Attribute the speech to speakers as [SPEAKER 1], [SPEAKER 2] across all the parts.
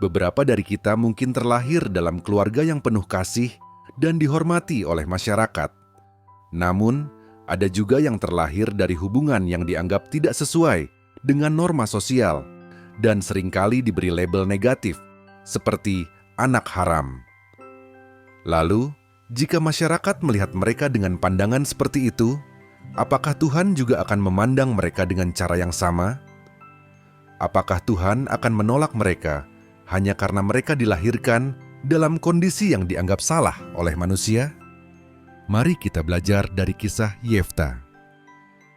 [SPEAKER 1] Beberapa dari kita mungkin terlahir dalam keluarga yang penuh kasih dan dihormati oleh masyarakat. Namun, ada juga yang terlahir dari hubungan yang dianggap tidak sesuai dengan norma sosial dan seringkali diberi label negatif, seperti anak haram. Lalu, jika masyarakat melihat mereka dengan pandangan seperti itu, apakah Tuhan juga akan memandang mereka dengan cara yang sama? Apakah Tuhan akan menolak mereka hanya karena mereka dilahirkan dalam kondisi yang dianggap salah oleh manusia? Mari kita belajar dari kisah Yefta.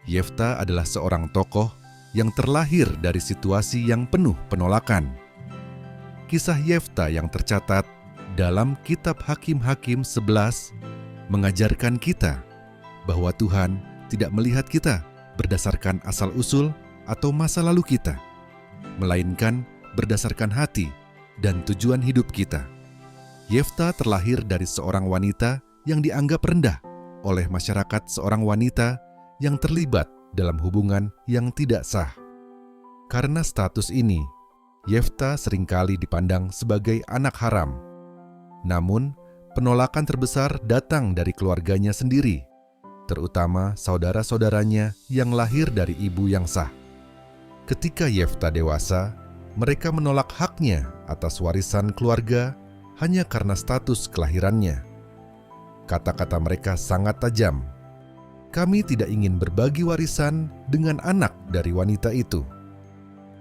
[SPEAKER 1] Yefta adalah seorang tokoh yang terlahir dari situasi yang penuh penolakan. Kisah Yefta yang tercatat dalam kitab Hakim-Hakim 11 mengajarkan kita bahwa Tuhan tidak melihat kita berdasarkan asal-usul atau masa lalu kita, melainkan berdasarkan hati dan tujuan hidup kita. Yefta terlahir dari seorang wanita yang dianggap rendah oleh masyarakat, seorang wanita yang terlibat dalam hubungan yang tidak sah. Karena status ini, Yefta seringkali dipandang sebagai anak haram. Namun, penolakan terbesar datang dari keluarganya sendiri, terutama saudara-saudaranya yang lahir dari ibu yang sah. Ketika Yefta dewasa, mereka menolak haknya atas warisan keluarga hanya karena status kelahirannya. Kata-kata mereka sangat tajam. Kami tidak ingin berbagi warisan dengan anak dari wanita itu.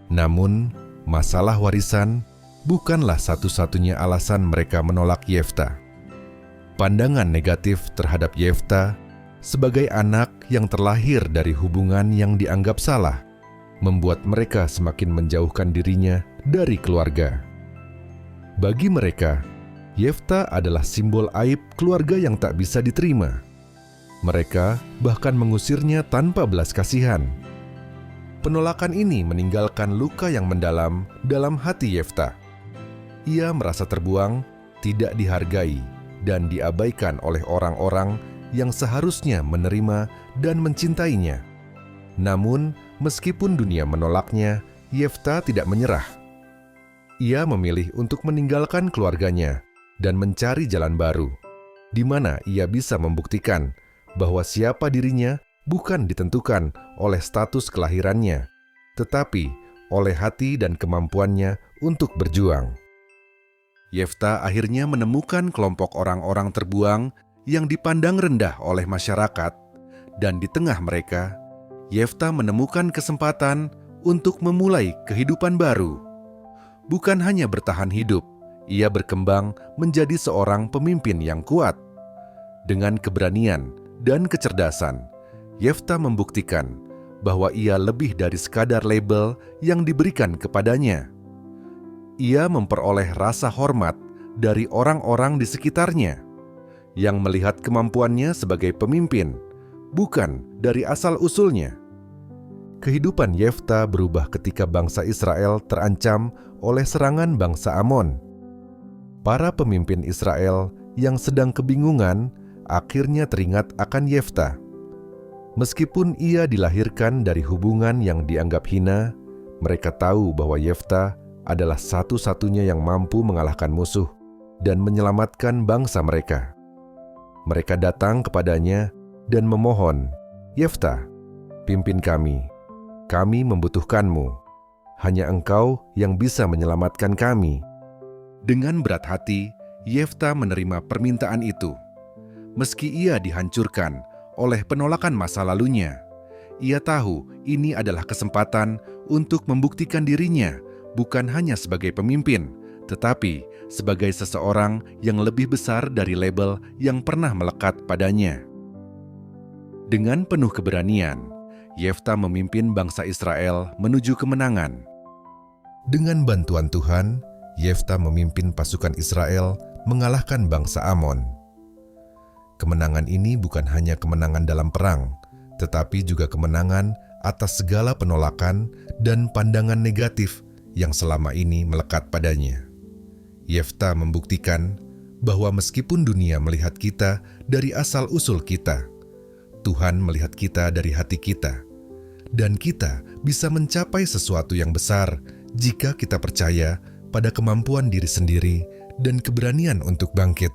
[SPEAKER 1] Namun, masalah warisan bukanlah satu-satunya alasan mereka menolak Yefta. Pandangan negatif terhadap Yefta sebagai anak yang terlahir dari hubungan yang dianggap salah membuat mereka semakin menjauhkan dirinya dari keluarga. Bagi mereka, Yefta adalah simbol aib keluarga yang tak bisa diterima. Mereka bahkan mengusirnya tanpa belas kasihan. Penolakan ini meninggalkan luka yang mendalam dalam hati Yefta. Ia merasa terbuang, tidak dihargai, dan diabaikan oleh orang-orang yang seharusnya menerima dan mencintainya. Namun, meskipun dunia menolaknya, Yefta tidak menyerah. Ia memilih untuk meninggalkan keluarganya dan mencari jalan baru, di mana ia bisa membuktikan bahwa siapa dirinya bukan ditentukan oleh status kelahirannya, tetapi oleh hati dan kemampuannya untuk berjuang. Yefta akhirnya menemukan kelompok orang-orang terbuang yang dipandang rendah oleh masyarakat, dan di tengah mereka, Yefta menemukan kesempatan untuk memulai kehidupan baru. Bukan hanya bertahan hidup, ia berkembang menjadi seorang pemimpin yang kuat. Dengan keberanian dan kecerdasan, Yefta membuktikan bahwa ia lebih dari sekadar label yang diberikan kepadanya. Ia memperoleh rasa hormat dari orang-orang di sekitarnya yang melihat kemampuannya sebagai pemimpin, bukan dari asal-usulnya. Kehidupan Yefta berubah ketika bangsa Israel terancam oleh serangan bangsa Amon. Para pemimpin Israel yang sedang kebingungan akhirnya teringat akan Yefta. Meskipun ia dilahirkan dari hubungan yang dianggap hina, mereka tahu bahwa Yefta adalah satu-satunya yang mampu mengalahkan musuh dan menyelamatkan bangsa mereka. Mereka datang kepadanya dan memohon, "Yefta, pimpin kami. Kami membutuhkanmu. Hanya engkau yang bisa menyelamatkan kami." Dengan berat hati, Yefta menerima permintaan itu. Meski ia dihancurkan oleh penolakan masa lalunya, ia tahu ini adalah kesempatan untuk membuktikan dirinya bukan hanya sebagai pemimpin, tetapi sebagai seseorang yang lebih besar dari label yang pernah melekat padanya. Dengan penuh keberanian, Yefta memimpin bangsa Israel menuju kemenangan. Dengan bantuan Tuhan, Yefta memimpin pasukan Israel mengalahkan bangsa Amon. Kemenangan ini bukan hanya kemenangan dalam perang, tetapi juga kemenangan atas segala penolakan dan pandangan negatif yang selama ini melekat padanya. Yefta membuktikan bahwa meskipun dunia melihat kita dari asal-usul kita, Tuhan melihat kita dari hati kita, dan kita bisa mencapai sesuatu yang besar jika kita percaya pada kemampuan diri sendiri dan keberanian untuk bangkit.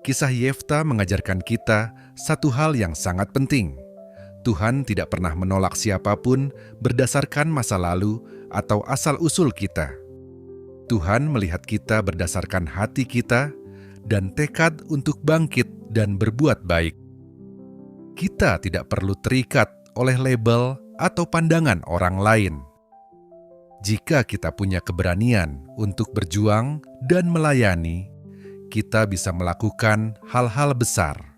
[SPEAKER 1] Kisah Yefta mengajarkan kita satu hal yang sangat penting. Tuhan tidak pernah menolak siapapun berdasarkan masa lalu atau asal-usul kita. Tuhan melihat kita berdasarkan hati kita dan tekad untuk bangkit dan berbuat baik. Kita tidak perlu terikat oleh label atau pandangan orang lain. Jika kita punya keberanian untuk berjuang dan melayani, kita bisa melakukan hal-hal besar.